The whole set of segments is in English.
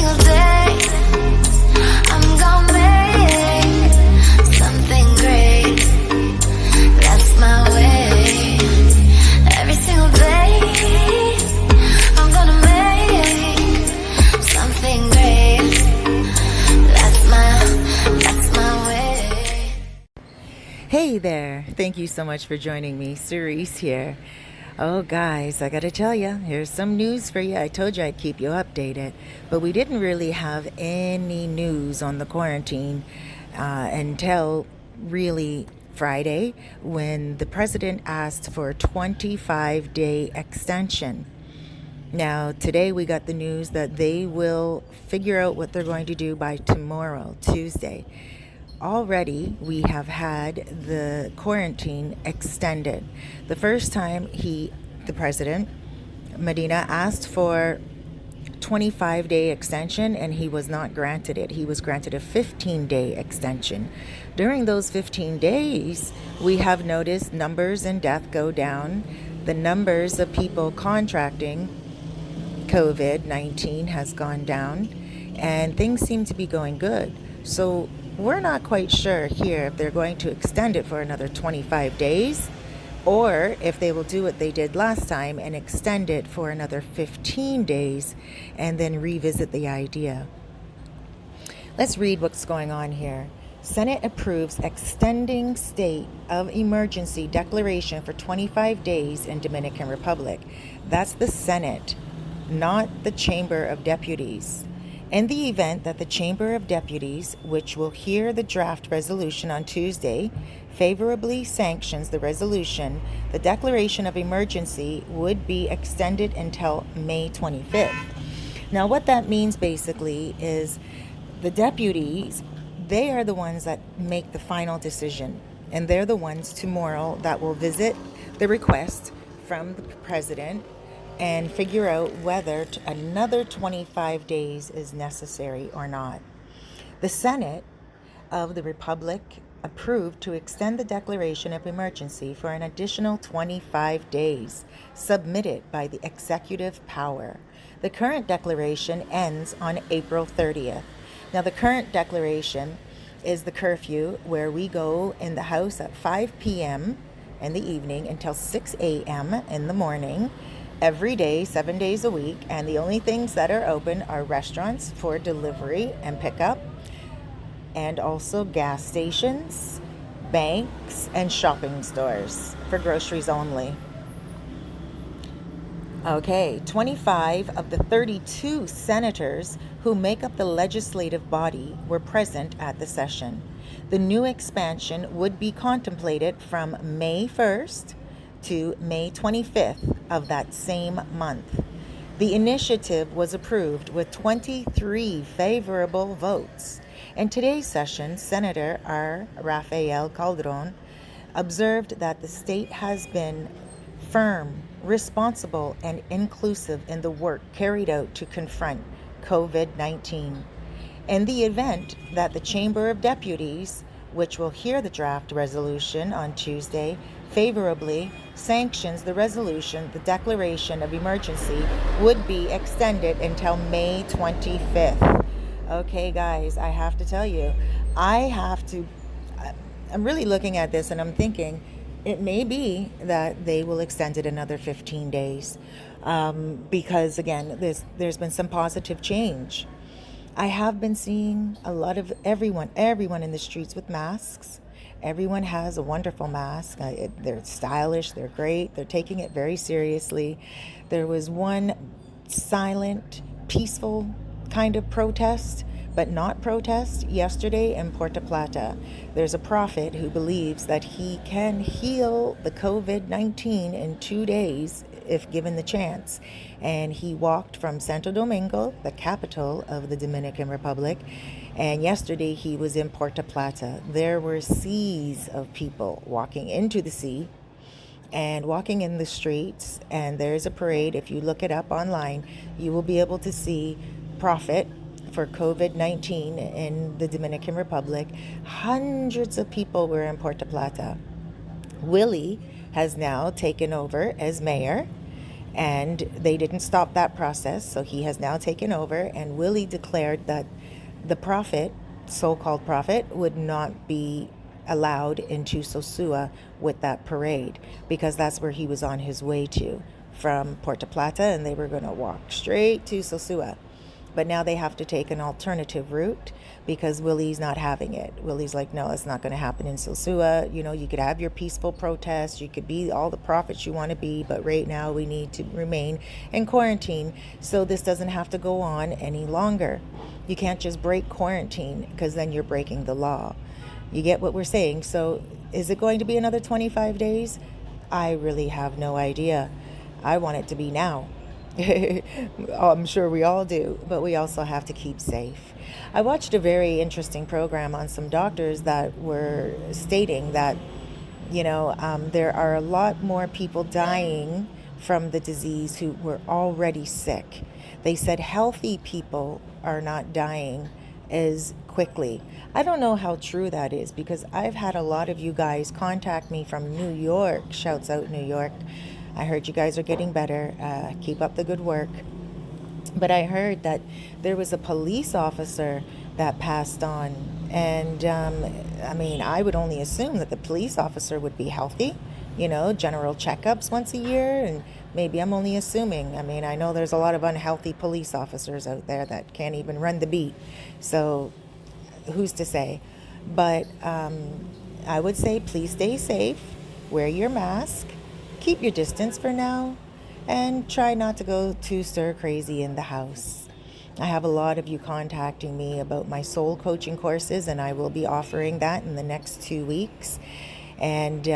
single day I'm gonna make something great. That's my way. Every single day I'm gonna make something great. That's my way. Hey there, thank you so much for joining me. Cerise here. Oh guys, I gotta tell you, here's some news for you. I told you I'd keep you updated, but we didn't really have any news on the quarantine until really Friday, when the president asked for a 25-day extension. Now, today we got the news that they will figure out what they're going to do by tomorrow, Tuesday. Already, we have had the quarantine extended. The first time the president, Medina, asked for 25-day extension, and he was not granted it. He was granted a 15-day extension. During those 15 days, we have noticed numbers in death go down. The numbers of people contracting COVID-19 has gone down, and things seem to be going good. So we're not quite sure here if they're going to extend it for another 25 days or if they will do what they did last time and extend it for another 15 days and then revisit the idea. Let's read what's going on here. Senate approves extending state of emergency declaration for 25 days in Dominican Republic. That's the Senate, not the Chamber of Deputies. In the event that the Chamber of Deputies, which will hear the draft resolution on Tuesday, favorably sanctions the resolution, the declaration of emergency would be extended until May 25th. Now, what that means basically is the deputies, they are the ones that make the final decision, and they're the ones tomorrow that will visit the request from the president and figure out whether another 25 days is necessary or not. The Senate of the Republic approved to extend the declaration of emergency for an additional 25 days, submitted by the executive power. The current declaration ends on April 30th. Now, the current declaration is the curfew, where we go in the house at 5 p.m. in the evening until 6 a.m. in the morning, every day, 7 days a week, and the only things that are open are restaurants for delivery and pickup, and also gas stations, banks, and shopping stores for groceries only. Okay, 25 of the 32 senators who make up the legislative body were present at the session. The new expansion would be contemplated from May 1st to May 25th of that same month. The initiative was approved with 23 favorable votes. In today's session, Senator R. Rafael Calderon observed that the state has been firm, responsible, and inclusive in the work carried out to confront COVID-19. In the event that the Chamber of Deputies, which will hear the draft resolution on Tuesday, favorably sanctions the resolution, the declaration of emergency would be extended until May 25th. Okay, guys, I have to tell you, I'm really looking at this and I'm thinking it may be that they will extend it another 15 days because, again, there's been some positive change. I have been seeing a lot of everyone in the streets with masks. Everyone has a wonderful mask. They're stylish, they're great, they're taking it very seriously. There was one silent, peaceful kind of protest, but not protest, yesterday in Puerto Plata. There's a prophet who believes that he can heal the COVID-19 in 2 days if given the chance. And he walked from Santo Domingo, the capital of the Dominican Republic, and yesterday he was in Puerto Plata. There were seas of people walking into the sea and walking in the streets, and there's a parade. If you look it up online, you will be able to see prophet for COVID-19 in the Dominican Republic. Hundreds of people were in Puerto Plata. Willie has now taken over as mayor, And they didn't stop that process, so he has now taken over. And Willie declared that the prophet, so-called prophet, would not be allowed into Sosua with that parade, because that's where he was on his way to from Puerto Plata, and they were going to walk straight to Sosua. But now they have to take an alternative route because Willie's not having it. Willie's like, no, it's not going to happen in Sosua. You know, you could have your peaceful protests. You could be all the prophets you want to be. But right now we need to remain in quarantine. So this doesn't have to go on any longer. You can't just break quarantine, because then you're breaking the law. You get what we're saying? So is it going to be another 25 days? I really have no idea. I want it to be now. I'm sure we all do, but we also have to keep safe. I watched a very interesting program on some doctors that were stating that, there are a lot more people dying from the disease who were already sick. They said healthy people are not dying as quickly. I don't know how true that is, because I've had a lot of you guys contact me from New York. Shouts out New York. I heard you guys are getting better. Keep up the good work. But I heard that there was a police officer that passed on. And I would only assume that the police officer would be healthy, general checkups once a year. And maybe I'm only assuming. I know there's a lot of unhealthy police officers out there that can't even run the beat. So who's to say? But I would say please stay safe, wear your mask, keep your distance for now, and try not to go too stir crazy in the house. I have a lot of you contacting me about my soul coaching courses, and I will be offering that in the next 2 weeks. And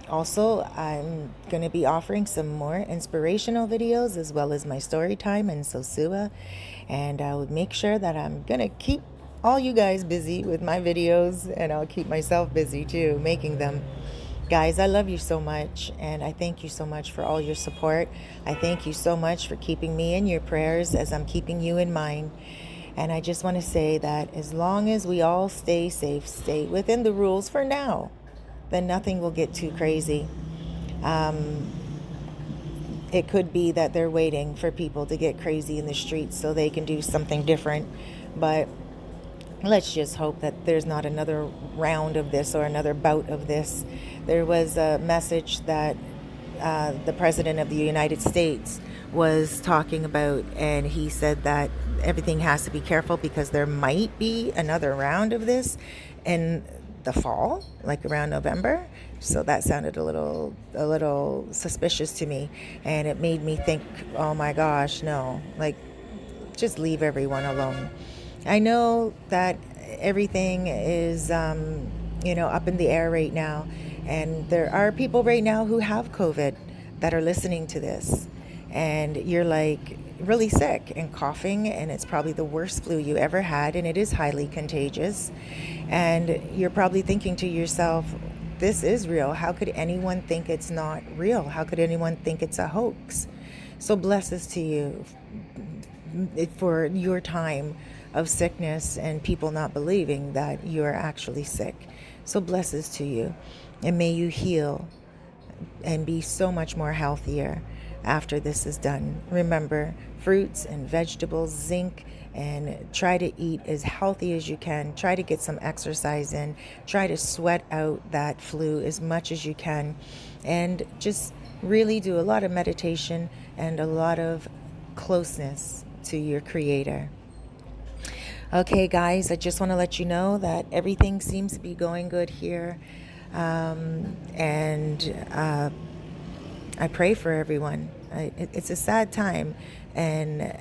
also, I'm going to be offering some more inspirational videos, as well as my story time in Sosua. And I will make sure that I'm going to keep all you guys busy with my videos, and I'll keep myself busy too, making them. Guys, I love you so much, and I thank you so much for all your support. I thank you so much for keeping me in your prayers as I'm keeping you in mine. And I just want to say that as long as we all stay safe, stay within the rules for now, then nothing will get too crazy. It could be that they're waiting for people to get crazy in the streets so they can do something different. But let's just hope that there's not another round of this or another bout of this. There was a message that the President of the United States was talking about, and he said that everything has to be careful because there might be another round of this in the fall, like around November. So that sounded a little suspicious to me, and it made me think, oh my gosh, no, like just leave everyone alone. I know that everything is, up in the air right now. And there are people right now who have COVID that are listening to this. And you're like really sick and coughing, and it's probably the worst flu you ever had, and it is highly contagious. And you're probably thinking to yourself, this is real. How could anyone think it's not real? How could anyone think it's a hoax? So blessings to you for your time of sickness and people not believing that you're actually sick. So blessings to you, and may you heal and be so much more healthier after this is done. Remember, fruits and vegetables, zinc, and try to eat as healthy as you can. Try to get some exercise in. Try to sweat out that flu as much as you can, and just really do a lot of meditation and a lot of closeness to your Creator. Okay, guys, I just want to let you know that everything seems to be going good here. And I pray for everyone. It's a sad time, and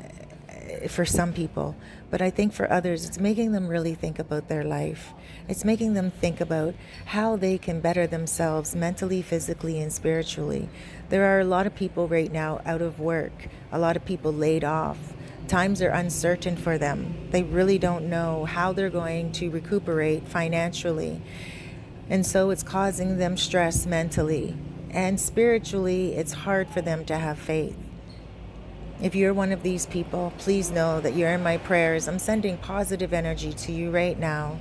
for some people, but I think for others, it's making them really think about their life. It's making them think about how they can better themselves mentally, physically, and spiritually. There are a lot of people right now out of work, a lot of people laid off. Times are uncertain for them. They really don't know how they're going to recuperate financially. And so it's causing them stress mentally. And spiritually, it's hard for them to have faith. If you're one of these people, please know that you're in my prayers. I'm sending positive energy to you right now.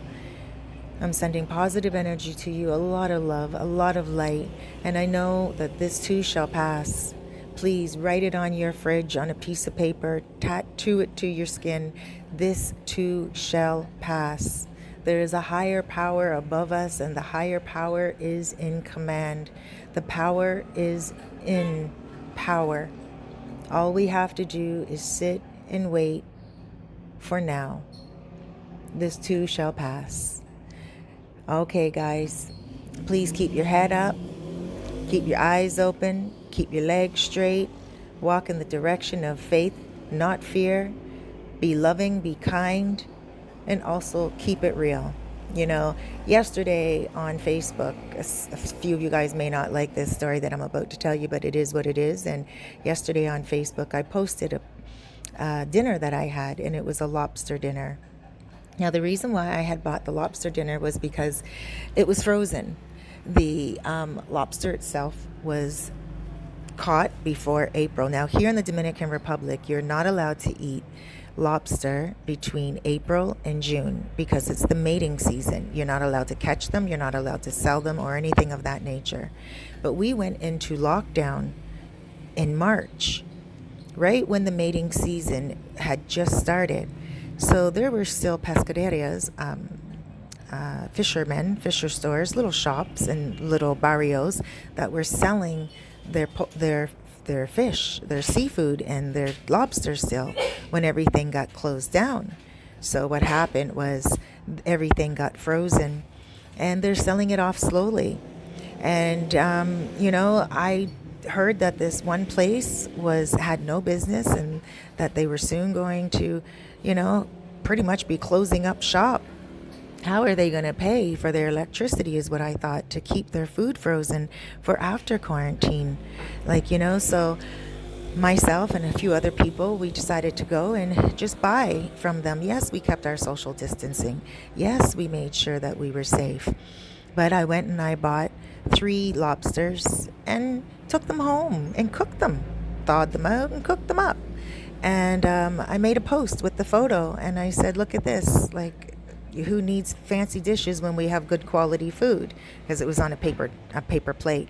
I'm sending positive energy to you, a lot of love, a lot of light. And I know that this too shall pass. Please write it on your fridge on a piece of paper, tattoo it to your skin. This too shall pass. There is a higher power above us, and the higher power is in command. The power is in power. All we have to do is sit and wait for now. This too shall pass. Okay, guys, please keep your head up, keep your eyes open, keep your legs straight, walk in the direction of faith, not fear. Be loving, be kind, and also keep it real. Yesterday on Facebook, a few of you guys may not like this story that I'm about to tell you, but it is what it is. And yesterday on Facebook, I posted a dinner that I had, and it was a lobster dinner. Now, the reason why I had bought the lobster dinner was because it was frozen. The lobster itself was caught before April. Now, here in the Dominican Republic, you're not allowed to eat lobster between April and June because it's the mating season. You're not allowed to catch them. You're not allowed to sell them or anything of that nature. But we went into lockdown in March, right when the mating season had just started. So there were still pescaderias, fisher stores, little shops and little barrios that were selling their fish, their seafood, and their lobster still when everything got closed down. So what happened was everything got frozen, and they're selling it off slowly. And I heard that this one place had no business, and that they were soon going to, pretty much be closing up shop. How are they going to pay for their electricity is what I thought, to keep their food frozen for after quarantine. So myself and a few other people, we decided to go and just buy from them. Yes, we kept our social distancing. Yes, we made sure that we were safe. But I went and I bought 3 lobsters and took them home and cooked them, thawed them out and cooked them up. And I made a post with the photo, and I said, look at this, who needs fancy dishes when we have good quality food? Because it was on a paper plate.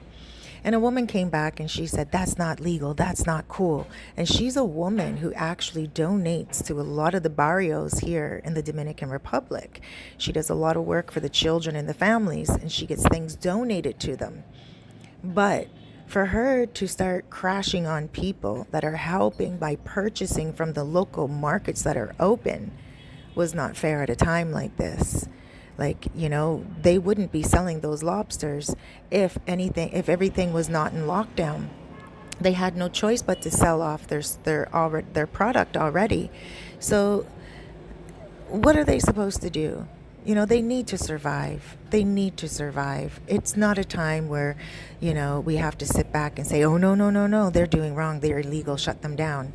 And a woman came back and she said, that's not legal, that's not cool. And she's a woman who actually donates to a lot of the barrios here in the Dominican Republic. She does a lot of work for the children and the families, and she gets things donated to them. But for her to start crashing on people that are helping by purchasing from the local markets that are open was not fair at a time like this. They wouldn't be selling those lobsters if everything was not in lockdown. They had no choice but to sell off their product already. So what are they supposed to do? They need to survive. They need to survive. It's not a time where, we have to sit back and say, oh, no, they're doing wrong, they're illegal, shut them down.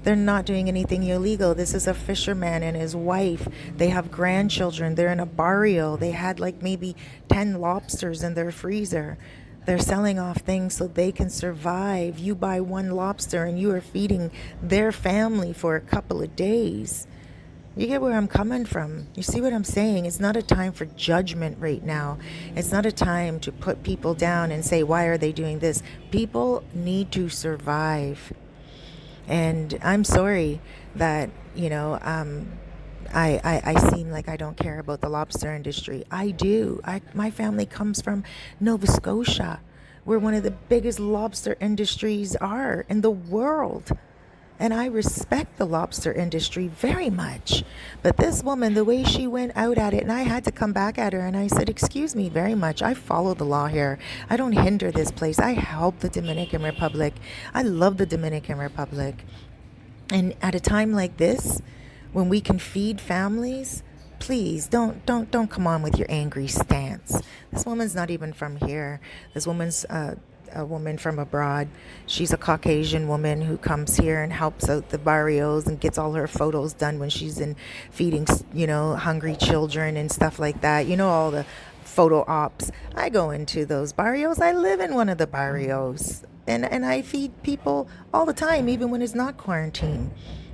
They're not doing anything illegal. This is a fisherman and his wife. They have grandchildren. They're in a barrio. They had maybe 10 lobsters in their freezer. They're selling off things so they can survive. You buy 1 lobster and you are feeding their family for a couple of days. You get where I'm coming from. You see what I'm saying? It's not a time for judgment right now. It's not a time to put people down and say, why are they doing this? People need to survive. And I'm sorry that, I seem like I don't care about the lobster industry. I do. My family comes from Nova Scotia, where one of the biggest lobster industries are in the world. And I respect the lobster industry very much. But this woman, the way she went out at it, and I had to come back at her, and I said, excuse me very much. I follow the law here. I don't hinder this place. I help the Dominican Republic. I love the Dominican Republic. And at a time like this, when we can feed families, please don't come on with your angry stance. This woman's not even from here. This woman's a woman from abroad. She's a Caucasian woman who comes here and helps out the barrios and gets all her photos done when she's in feeding, hungry children and stuff like that. All the photo ops. I go into those barrios. I live in one of the barrios. And I feed people all the time, even when it's not quarantine.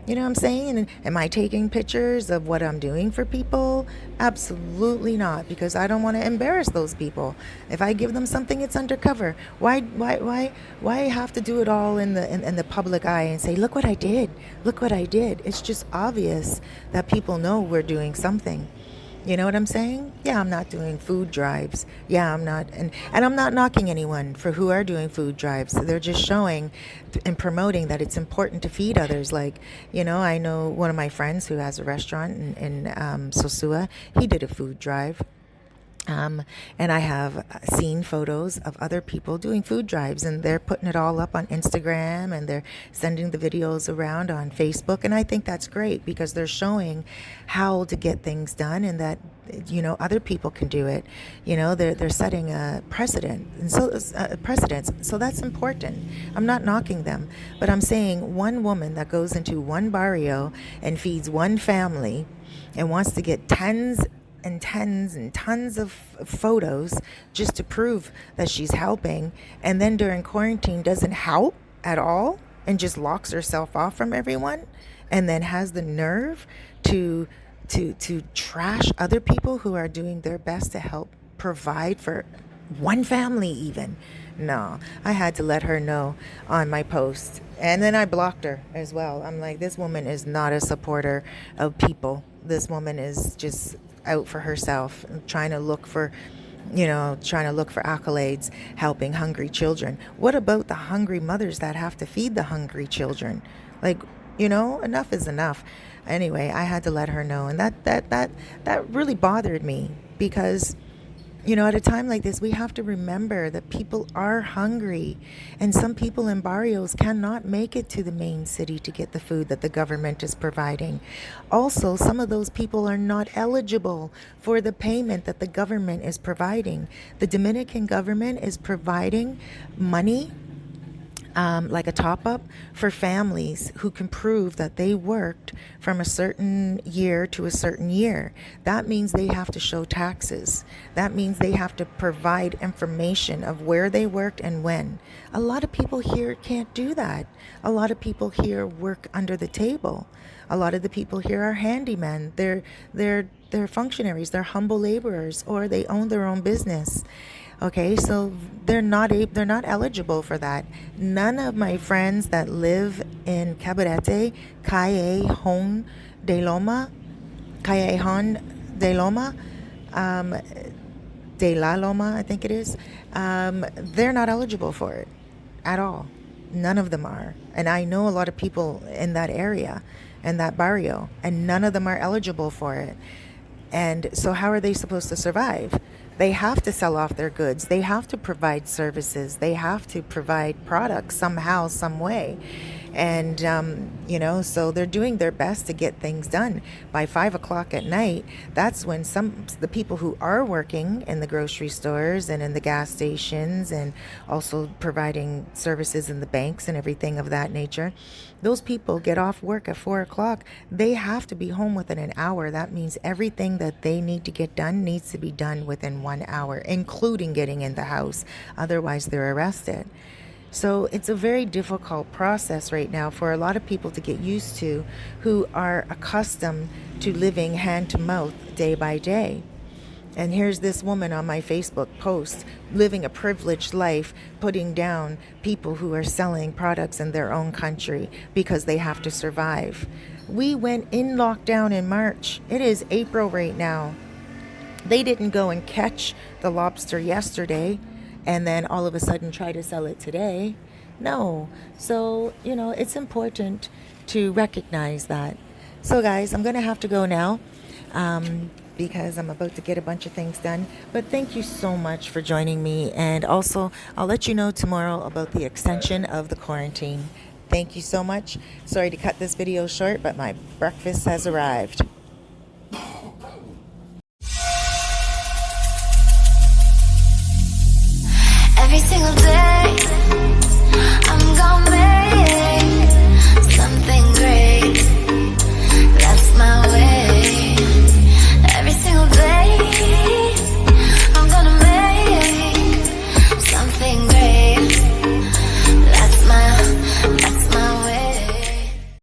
You know what I'm saying? And am I taking pictures of what I'm doing for people? Absolutely not, because I don't want to embarrass those people. If I give them something, it's undercover. Why have to do it all in the public eye and say, look what I did, look what I did? It's just obvious that people know we're doing something. You know what I'm saying? Yeah, I'm not doing food drives. Yeah, I'm not. And I'm not knocking anyone for who are doing food drives. They're just showing and promoting that it's important to feed others. Like, I know one of my friends who has a restaurant in Sosua. He did a food drive. And I have seen photos of other people doing food drives, and they're putting it all up on Instagram, and they're sending the videos around on Facebook. And I think that's great, because they're showing how to get things done, and that, other people can do it. They're setting a precedent, and precedents. So that's important. I'm not knocking them, but I'm saying one woman that goes into one barrio and feeds one family and wants to get tens and tons of photos just to prove that she's helping, and then during quarantine doesn't help at all and just locks herself off from everyone, and then has the nerve to trash other people who are doing their best to help provide for one family even. No, I had to let her know on my post, and then I blocked her as well. I'm like, this woman is not a supporter of people. This woman is just out for herself, trying to look for accolades, helping hungry children. What about the hungry mothers that have to feed the hungry children? Like, enough is enough. Anyway, I had to let her know, and that really bothered me, because at a time like this, we have to remember that people are hungry, and some people in barrios cannot make it to the main city to get the food that the government is providing. Also, some of those people are not eligible for the payment that the government is providing. The Dominican government is providing money, like a top-up for families who can prove that they worked from a certain year to a certain year. That means they have to show taxes. That means they have to provide information of where they worked and when. A lot of people here can't do that. A lot of people here work under the table. A lot of the people here are handymen. They're functionaries. They're humble laborers, or they own their own business. Okay, so they're not eligible for that. None of my friends that live in Cabarete, Callejon de Loma, de la Loma, I think it is, they're not eligible for it at all. None of them are. And I know a lot of people in that area, in that barrio, and none of them are eligible for it. And so how are they supposed to survive? They have to sell off their goods. They have to provide services. They have to provide products somehow, some way. And, so they're doing their best to get things done. By 5 o'clock at night, that's when the people who are working in the grocery stores and in the gas stations, and also providing services in the banks and everything of that nature, those people get off work at 4 o'clock. They have to be home within an hour. That means everything that they need to get done needs to be done within 1 hour, including getting in the house. Otherwise, they're arrested. So it's a very difficult process right now for a lot of people to get used to, who are accustomed to living hand to mouth day by day. And here's this woman on my Facebook post living a privileged life, putting down people who are selling products in their own country because they have to survive. We went in lockdown in March. It is April right now. They didn't go and catch the lobster yesterday and then all of a sudden try to sell it today. No. So, it's important to recognize that. So guys, I'm going to have to go now because I'm about to get a bunch of things done. But thank you so much for joining me. And also, I'll let you know tomorrow about the extension of the quarantine. Thank you so much. Sorry to cut this video short, but my breakfast has arrived. Every single day